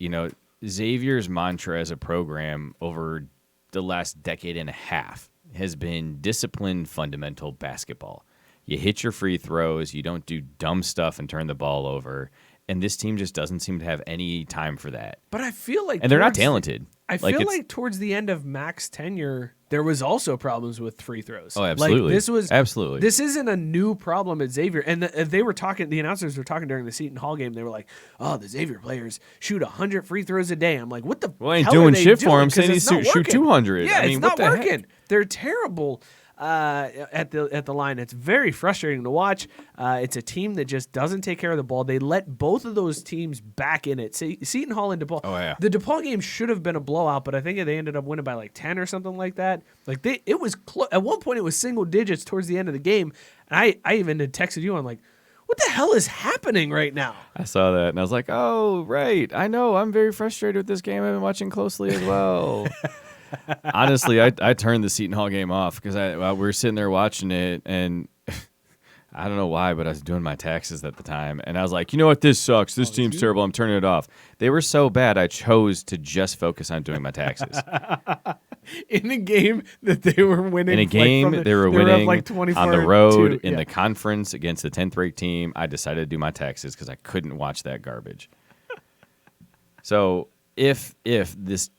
B: Xavier's mantra as a program over the last decade and a half has been disciplined, fundamental basketball. You hit your free throws, you don't do dumb stuff and turn the ball over, and this team just doesn't seem to have any time for that.
A: But I feel like
B: And they're not
A: towards-
B: talented.
A: I
B: Like,
A: feel
B: it's-
A: like towards the end of Mac's tenure, there was also problems with free throws.
B: Oh, absolutely.
A: Like
B: Absolutely.
A: This isn't a new problem at Xavier. And they were talking. The announcers were talking during the Seton Hall game. They were like, "Oh, the Xavier players shoot 100 free throws a day." I'm like, "What the?
B: Well, ain't
A: hell
B: doing
A: are they
B: shit for
A: doing?
B: 'em, saying
A: 'Cause
B: he's
A: it's not
B: shoot
A: working."
B: 200.
A: Yeah,
B: I mean,
A: it's
B: what
A: not
B: the heck?
A: working. They're terrible at the line. It's very frustrating to watch. It's a team that just doesn't take care of the ball. They let both of those teams back in it. Seton Hall and DePaul.
B: Oh, yeah.
A: The DePaul game should have been a blowout, but I think they ended up winning by like 10 or something like that. Like it was at one point it was single digits towards the end of the game. And I even had texted you. I'm like, what the hell is happening right now?
B: I saw that, and I was like, oh, right. I know. I'm very frustrated with this game. I've been watching closely as well. Honestly, I turned the Seton Hall game off because we were sitting there watching it, and I don't know why, but I was doing my taxes at the time, and I was like, you know what? This sucks. This team's terrible. I'm turning it off. They were so bad, I chose to just focus on doing my taxes.
A: In a game that they were winning.
B: In a game, they were
A: up
B: winning
A: like 24
B: on the road
A: to-
B: in
A: yeah.
B: the conference against the 10th ranked team. I decided to do my taxes because I couldn't watch that garbage. So if this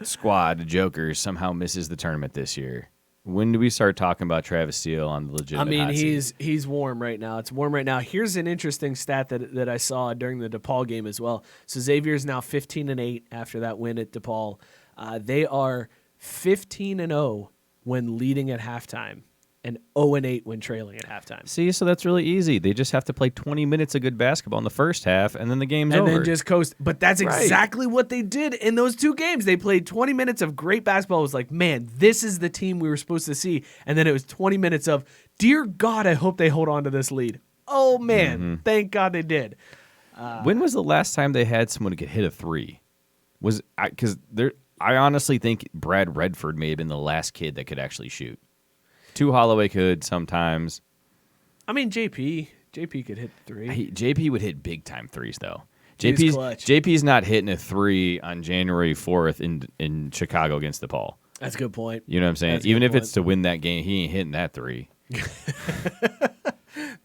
B: squad of Jokers somehow misses the tournament this year, when do we start talking about Travis Steele on the legitimate
A: I mean,
B: hot seat?
A: he's warm right now. It's warm right now. Here's an interesting stat that I saw during the DePaul game as well. So Xavier's now 15-8 after that win at DePaul. They are 15-0 when leading at halftime and 0-8 when trailing at halftime.
B: See, so that's really easy. They just have to play 20 minutes of good basketball in the first half, and then the game's
A: And
B: over.
A: then just coast. But that's
B: Right.
A: exactly what they did in those two games. They played 20 minutes of great basketball. It was like, man, this is the team we were supposed to see. And then it was 20 minutes of, dear God, I hope they hold on to this lead. Oh, man, thank God they did.
B: When was the last time they had someone who could hit a three? I honestly think Brad Redford may have been the last kid that could actually shoot. Two Holloway could sometimes.
A: I mean, JP could hit three.
B: JP would hit big time threes though.
A: He's clutch.
B: JP's not hitting a three on January 4th in Chicago against DePaul.
A: That's a good point.
B: You know what I'm saying?
A: That's a
B: Even
A: good
B: if it's to win that game, he ain't hitting that three.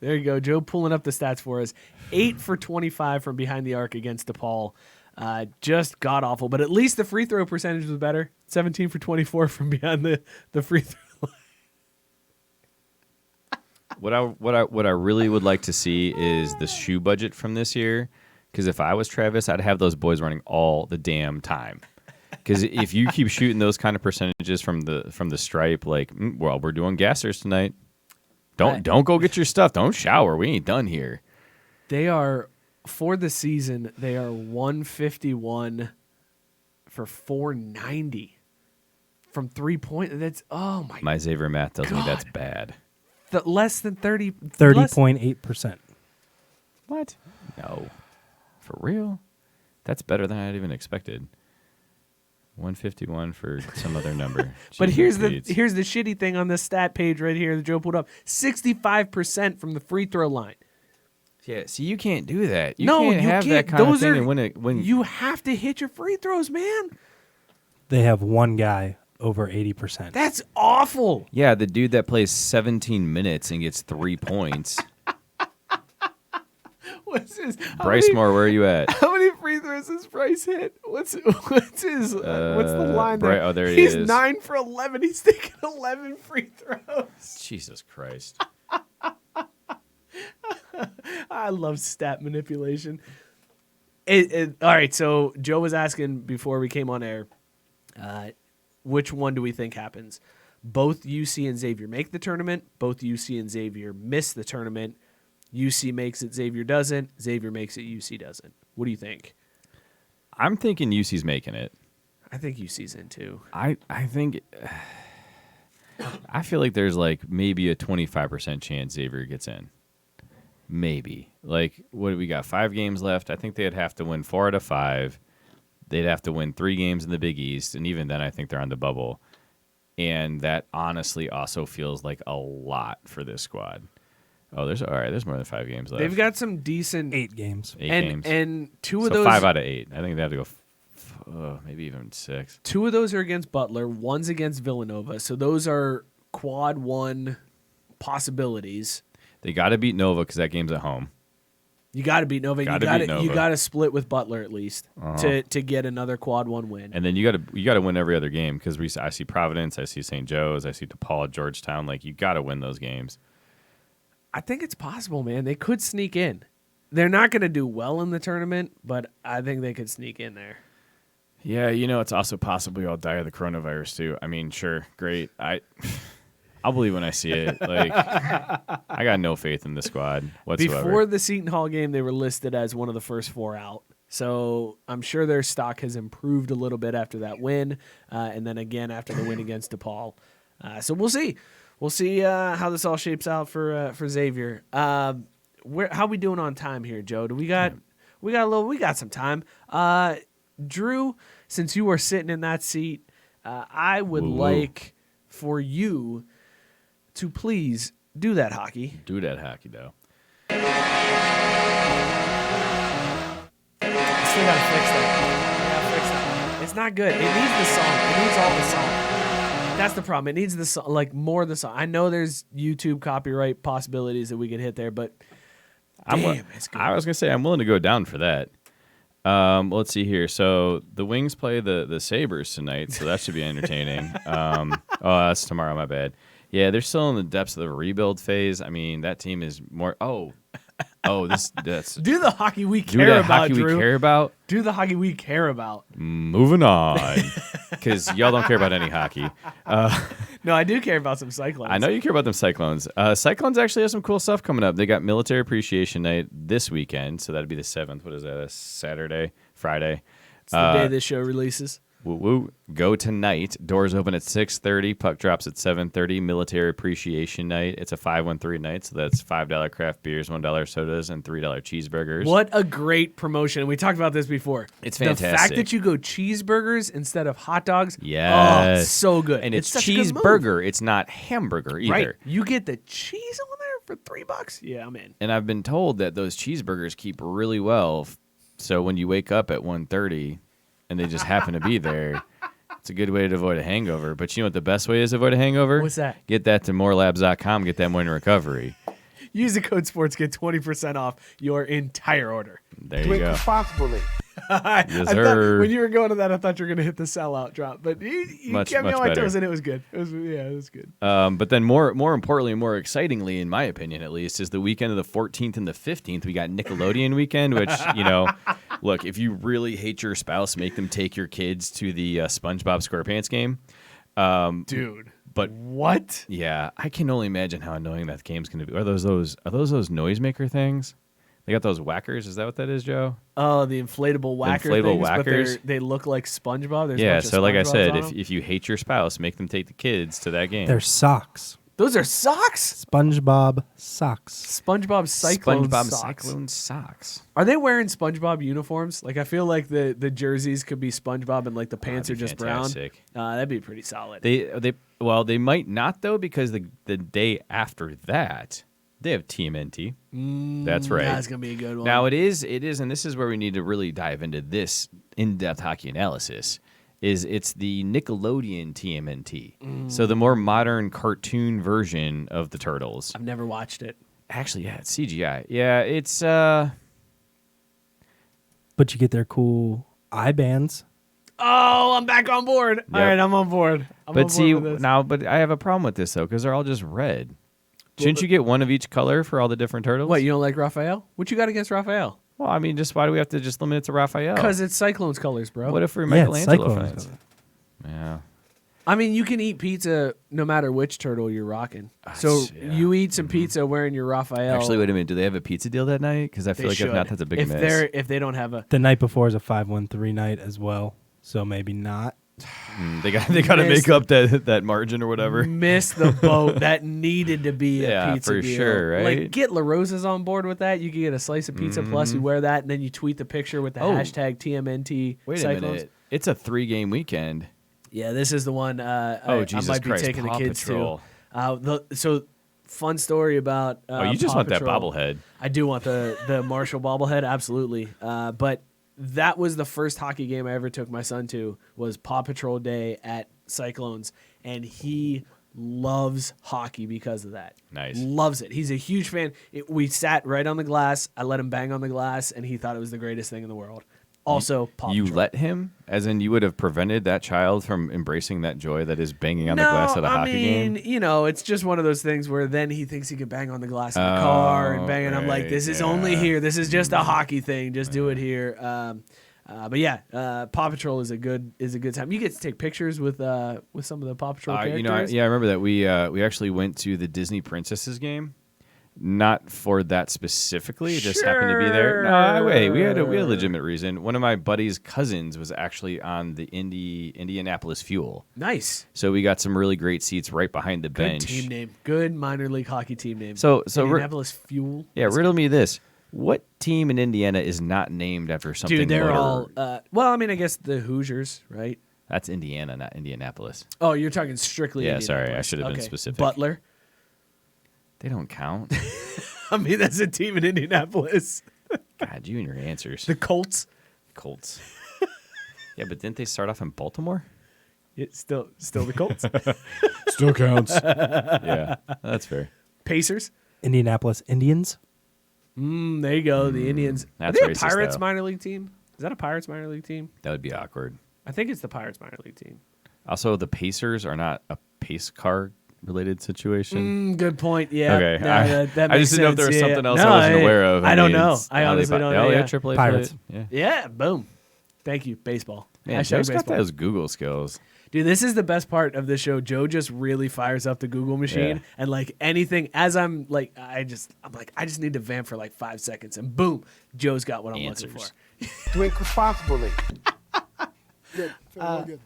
A: There you go. Joe pulling up the stats for us. 8 for 25 from behind the arc against DePaul. Just god awful, but at least the free throw percentage was better. 17 for 24 from behind the free throw line.
B: What I really would like to see is the shoe budget from this year. Because if I was Travis, I'd have those boys running all the damn time. Because if you keep shooting those kind of percentages from the stripe, like, well, we're doing gassers tonight. Don't go get your stuff. Don't shower. We ain't done here.
A: They are, for the season, they are 151 for 490 from 3-point. That's, oh my,
B: My Xavier math tells me that's
A: God.
B: bad.
A: less than 30.
C: 30.8%.
B: What? No. For real? That's better than I'd even expected. 151 for some other number.
A: But
B: Jeez,
A: here's the shitty thing on this stat page right here that Joe pulled up. 65% from the free throw line.
B: Yeah, see, you can't do that. You
A: No,
B: can't
A: you
B: have
A: can't.
B: that kind
A: Those
B: of thing.
A: are-
B: And when
A: You have to hit your free throws, man.
C: They have one guy over 80%.
A: That's awful.
B: yeah, the dude that plays 17 minutes and gets 3 points.
A: What's his?
B: Bryce Moore, where are you at?
A: How many free throws has Bryce hit? What's his? What's the line there?
B: Oh, there he
A: He's
B: is.
A: 9 for 11. He's taking 11 free throws.
B: Jesus Christ.
A: I love stat manipulation. All right, so Joe was asking before we came on air, which one do we think happens? Both UC and Xavier make the tournament. Both UC and Xavier miss the tournament. UC makes it, Xavier doesn't. Xavier makes it, UC doesn't. What do you think?
B: I'm thinking UC's making it.
A: I think UC's in too.
B: I think I feel like there's like maybe a 25% chance Xavier gets in. Maybe. Like, what do we got? 5 games left. I think they'd have to win 4 out of 5. They'd have to win 3 games in the Big East, and even then I think they're on the bubble. And that honestly also feels like a lot for this squad. Oh, there's more than 5 games left.
A: They've got some decent
C: 8 games.
B: 8
A: and
B: games.
A: and two of
B: So
A: those
B: 5 out of 8. I think they have to go maybe even 6.
A: 2 of those are against Butler. One's against Villanova. So those are quad 1 possibilities.
B: They got to beat Nova because that game's at home.
A: You got to beat Nova.
B: Gotta beat Nova.
A: You got to split with Butler at least to get another quad 1 win.
B: And then you got to win every other game because I see Providence, I see St. Joe's, I see DePaul, Georgetown. Like, you got to win those games.
A: I think it's possible, man. They could sneak in. They're not going to do well in the tournament, but I think they could sneak in there.
B: Yeah, it's also possible you'll die of the coronavirus too. I mean, sure, great. I'll believe when I see it. Like, I got no faith in the squad whatsoever.
A: Before the Seton Hall game, they were listed as one of the first 4 out. So I'm sure their stock has improved a little bit after that win, and then again after the win against DePaul. So we'll see. We'll see how this all shapes out for Xavier. How we doing on time here, Joe? We got some time. Drew, since you are sitting in that seat, I would like for you to please do that hockey.
B: Do that hockey, though.
A: I still gotta fix that. It's not good. It needs the song. It needs all the song. That's the problem. It needs the song, like more of the song. I know there's YouTube copyright possibilities that we could hit there, but it's good.
B: I was gonna say I'm willing to go down for that. Let's see here. So the Wings play the Sabres tonight, so that should be entertaining. That's tomorrow. My bad. Yeah, they're still in the depths of the rebuild phase. I mean, that team is more. That's
A: Do the hockey we
B: do
A: care
B: that
A: about,
B: hockey
A: Drew.
B: we care about.
A: Do the hockey we care about.
B: Moving on, because y'all don't care about any hockey.
A: No, I do care about some Cyclones.
B: I know you care about them Cyclones. Cyclones actually have some cool stuff coming up. They got Military Appreciation Night this weekend, so that'd be the 7th. What is that? A Saturday, Friday.
A: It's the day this show releases.
B: Woo woo. Go tonight. Doors open at 6:30. Puck drops at 7:30. Military Appreciation Night. It's a 513 night, so that's $5 craft beers, $1 sodas, and $3 cheeseburgers.
A: What a great promotion. We talked about this before.
B: It's
A: The fact
B: fantastic.
A: that you go cheeseburgers instead of hot dogs.
B: Yes.
A: Oh, so good.
B: And it's
A: such a good move.
B: cheeseburger. It's not hamburger either.
A: Right. You get the cheese on there for $3. Yeah, I'm in.
B: And I've been told that those cheeseburgers keep really well. So when you wake up at 1:30 and they just happen to be there, it's a good way to avoid a hangover. But you know what the best way is to avoid a hangover?
A: What's that?
B: Get that to morelabs.com. Get that morning recovery.
A: Use the code SPORTS, get 20% off your entire order.
B: There you go.
D: responsibly.
A: I
B: Yes,
A: thought,
B: sir.
A: when you were going to that, I thought you were going to hit the sellout drop. But you
B: Much,
A: kept me
B: much
A: on my
B: better.
A: toes, and it was good. It was good.
B: But then more importantly, more excitingly, in my opinion at least, is the weekend of the 14th and the 15th. We got Nickelodeon weekend, which, look, if you really hate your spouse, make them take your kids to the SpongeBob SquarePants game.
A: Dude.
B: But
A: What?
B: yeah, I can only imagine how annoying that game's going to be. Are those noisemaker things? They got those whackers. Is that what that is, Joe?
A: Oh, the inflatable whacker
B: inflatable
A: things,
B: whackers?
A: but they look like SpongeBob. There's a
B: Yeah,
A: bunch of
B: so like I
A: SpongeBobs
B: said,
A: on them.
B: if you hate your spouse, make them take the kids to that game.
C: They're socks.
A: Those are socks?
C: SpongeBob socks.
A: SpongeBob Cyclone
B: SpongeBob
A: socks.
B: Cyclone socks.
A: Are they wearing SpongeBob uniforms? Like, I feel like the jerseys could be SpongeBob and like the pants are
B: That'd be
A: just
B: fantastic.
A: brown. That'd be pretty solid.
B: They might not though, because the day after that they have TMNT. That's right.
A: That's gonna be a good one.
B: Now it is, and this is where we need to really dive into this in-depth hockey analysis. It's the Nickelodeon TMNT. So the more modern cartoon version of the Turtles.
A: I've never watched it.
B: Actually, yeah, it's CGI. Yeah, it's
C: But you get their cool eye bands.
A: Oh, I'm back on board. All right, I'm on board.
B: but I have a problem with this though, because they're all just red. Shouldn't you get one of each color for all the different turtles?
A: What, you don't like Raphael? What you got against Raphael?
B: Well, I mean, just why do we have to just limit it to Raphael?
A: Because it's Cyclone's colors, bro.
B: What if we're
C: Yeah,
B: Michelangelo
C: Cyclones.
B: fans? Yeah.
A: I mean, you can eat pizza no matter which turtle you're rocking. So
B: yeah.
A: you eat some pizza wearing your Raphael.
B: Actually, wait a minute. Do they have a pizza deal that night? Because I feel
A: they
B: like
A: should.
B: if not, that's a big miss.
A: If they don't have a
C: The night before is a 5-1-3 night as well, so maybe not.
B: They got to make up that margin or whatever.
A: miss the boat, that needed to be
B: Yeah,
A: a pizza
B: for
A: deal.
B: sure, right?
A: Like, get La Rosa's on board with that. You can get a slice of pizza plus you wear that, and then you tweet the picture with the hashtag TMNT.
B: Wait a
A: Cyclones.
B: minute. It's a 3-game weekend.
A: Yeah, this is the one.
B: Jesus
A: I might
B: Christ,
A: be taking
B: Paw
A: the kids
B: Patrol.
A: to. So, fun story about.
B: You just
A: Paw
B: want that
A: Patrol.
B: bobblehead.
A: I do want the Marshall bobblehead, absolutely. But that was the first hockey game I ever took my son to. Was Paw Patrol Day at Cyclones, and he loves hockey because of that.
B: Nice.
A: Loves it. He's a huge fan. We sat right on the glass. I let him bang on the glass, and he thought it was the greatest thing in the world. Also, Paw
B: You
A: Patrol.
B: let him? As in, you would have prevented that child from embracing that joy that is banging on the glass at a hockey game?
A: You know, it's just one of those things where then he thinks he can bang on the glass in the car and bang, and I'm like, this is only here. This is just a hockey thing. Just do it here. But yeah, Paw Patrol is a good time. You get to take pictures with some of the Paw Patrol characters.
B: I remember that we actually went to the Disney Princesses game. Not for that specifically, it just happened to be there. No, wait, we had a legitimate reason. One of my buddy's cousins was actually on the Indianapolis Fuel.
A: Nice.
B: So we got some really great seats right behind the
A: Good
B: bench.
A: team name. Good minor league hockey team name.
B: So
A: Indianapolis Fuel.
B: Yeah, riddle me this. What team in Indiana is not named after something?
A: Dude, they're
B: motor?
A: all. Well, I mean, I guess the Hoosiers, right?
B: That's Indiana, not Indianapolis.
A: Oh, you're talking strictly.
B: Yeah, sorry, I
A: Indianapolis.
B: should have been
A: Okay.
B: specific.
A: Butler.
B: They don't count.
A: I mean, that's a team in Indianapolis.
B: God, you and your answers.
A: The Colts.
B: Colts. Yeah, but didn't they start off in Baltimore?
A: It's still the Colts.
B: Still counts. Yeah, that's fair.
A: Pacers.
C: Indianapolis Indians.
A: There you go. The Indians.
B: That's
A: Are they a
B: racist,
A: Pirates
B: though.
A: minor league team? Is that a Pirates minor league team?
B: That would be awkward.
A: I think it's the Pirates minor league team.
B: Also, the Pacers are not a pace car related situation.
A: Good point. Yeah.
B: Okay.
A: That
B: I
A: makes
B: just didn't know if there was
A: sense.
B: something else
A: No,
B: I wasn't aware of.
A: I don't
B: mean,
A: know.
B: it's-
A: I honestly don't know.
B: Oh, yeah,
A: Yeah.
B: AAA
C: Pirates.
B: Yeah.
A: Yeah. Boom. Thank you, baseball.
B: Man,
A: Hashtag
B: Joe's got
A: baseball.
B: those Google skills.
A: Dude, this is the best part of the show. Joe just really fires up the Google machine,
B: Yeah.
A: and like anything, as I'm like, I just need to vamp for like 5 seconds, and boom, Joe's got what I'm looking
B: Answers.
A: for.
E: Drink responsibly. Good. Feeling good.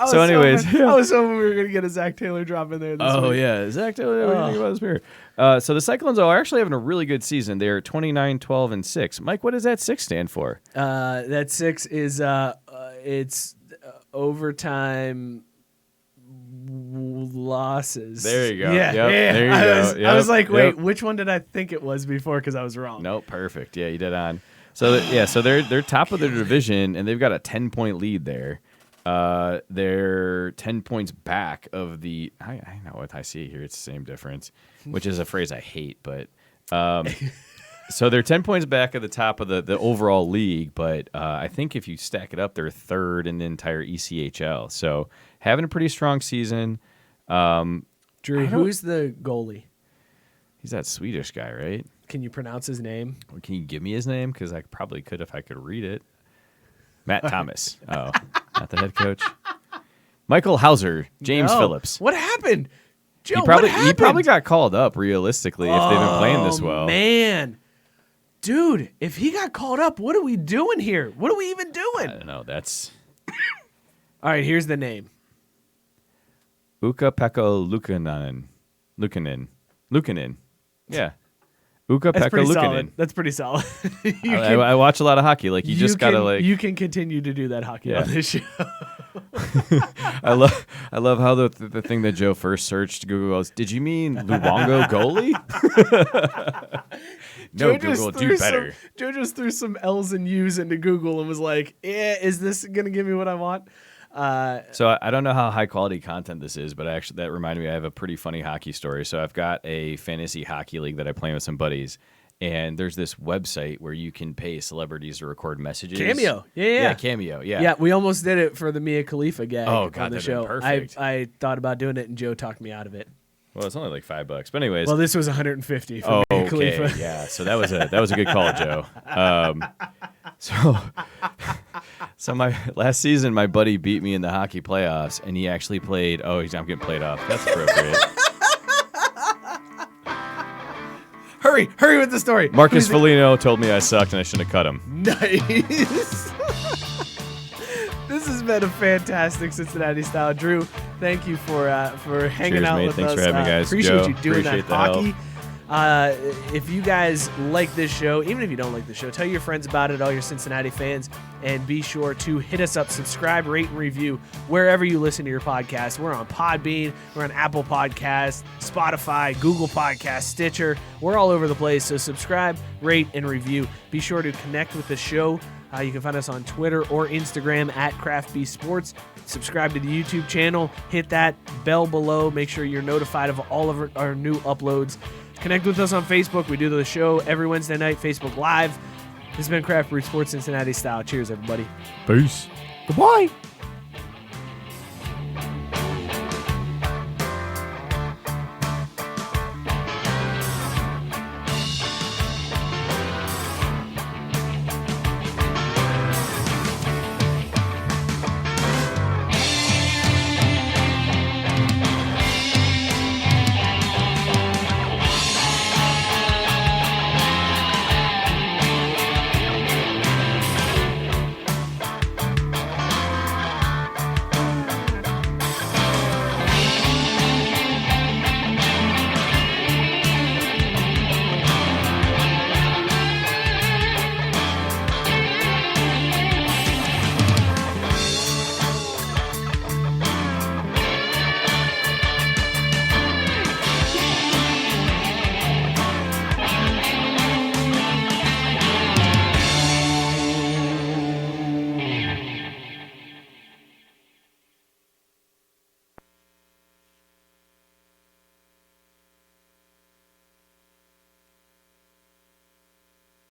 B: So anyways,
A: I was hoping we were gonna get a Zach Taylor drop in there. This week.
B: yeah, Zach Taylor. What do you think about this beer? So the Cyclones are actually having a really good season. They're 29, 12, and 6. Mike, what does that 6 stand for?
A: That 6 is it's overtime losses.
B: There you go.
A: Yeah,
B: Yep,
A: yeah.
B: there you
A: I
B: go.
A: was, I
B: Yep,
A: was like, wait,
B: yep.
A: which one did I think it was before? Because I was wrong.
B: Nope, perfect. Yeah, you did on. So so they're top of their division, and they've got a 10-point lead there. They're 10 points back of the. I know what I see here. It's the same difference, which is a phrase I hate, but. So they're 10 points back at the top of the overall league, but I think if you stack it up, they're third in the entire ECHL. So having a pretty strong season.
A: Drew, who's the goalie?
B: He's that Swedish guy, right?
A: Can you pronounce his name?
B: Or can you give me his name? Because I probably could if I could read it. Matt Thomas. Oh, not the head coach. Michael Hauser. James
A: No.
B: Phillips.
A: What happened? Joe,
B: He probably
A: what happened?
B: he probably got called up realistically if they've been playing this well.
A: Man. Dude, if he got called up, what are we doing here? What are we even doing?
B: I don't know. That's
A: All right, here's the name.
B: Ukko-Pekka Luukkonen. Yeah. Ukko-Pekka
A: That's pretty
B: Luukkonen.
A: solid. That's pretty solid.
B: I watch a lot of hockey. Like you just gotta like.
A: You can continue to do that hockey on this show.
B: I love how the thing that Joe first searched Google was, did you mean Luongo goalie? No, Google, do better.
A: Joe just threw some L's and U's into Google and was like, is this going to give me what I want?
B: So I don't know how high quality content this is, but that reminded me I have a pretty funny hockey story. So I've got a fantasy hockey league that I play with some buddies. And there's this website where you can pay celebrities to record messages.
A: Cameo. Yeah,
B: Cameo. Yeah.
A: Yeah, we almost did it for the Mia Khalifa gag
B: Oh, God,
A: on the
B: that'd been
A: show.
B: perfect.
A: I thought about doing it, and Joe talked me out of it.
B: Well, it's only like $5. But anyways.
A: Well, this was 150 for Mia Khalifa.
B: Okay. Yeah. So that was a good call, Joe. So my last season, my buddy beat me in the hockey playoffs, and he actually played. Oh, I'm getting played off. That's appropriate.
A: Hurry with the story.
B: Marcus Foligno told me I sucked and I shouldn't have cut him.
A: Nice. This has been a fantastic Cincinnati style. Drew, thank you for hanging
B: Cheers,
A: out
B: mate.
A: with
B: Thanks
A: us.
B: for having me, guys.
A: Appreciate
B: Joe,
A: you doing
B: appreciate
A: that
B: the
A: hockey. If you guys like this show, even if you don't like the show, tell your friends about it, all your Cincinnati fans, and be sure to hit us up, subscribe, rate, and review wherever you listen to your podcast. We're on Podbean, we're on Apple Podcasts, Spotify, Google Podcasts, Stitcher. We're all over the place, so subscribe, rate, and review. Be sure to connect with the show. You can find us on Twitter or Instagram at CraftB Sports. Subscribe to the YouTube channel. Hit that bell below. Make sure you're notified of all of our new uploads. Connect with us on Facebook. We do the show every Wednesday night, Facebook Live. This has been Craft Brew Sports Cincinnati style. Cheers, everybody.
B: Peace.
C: Goodbye.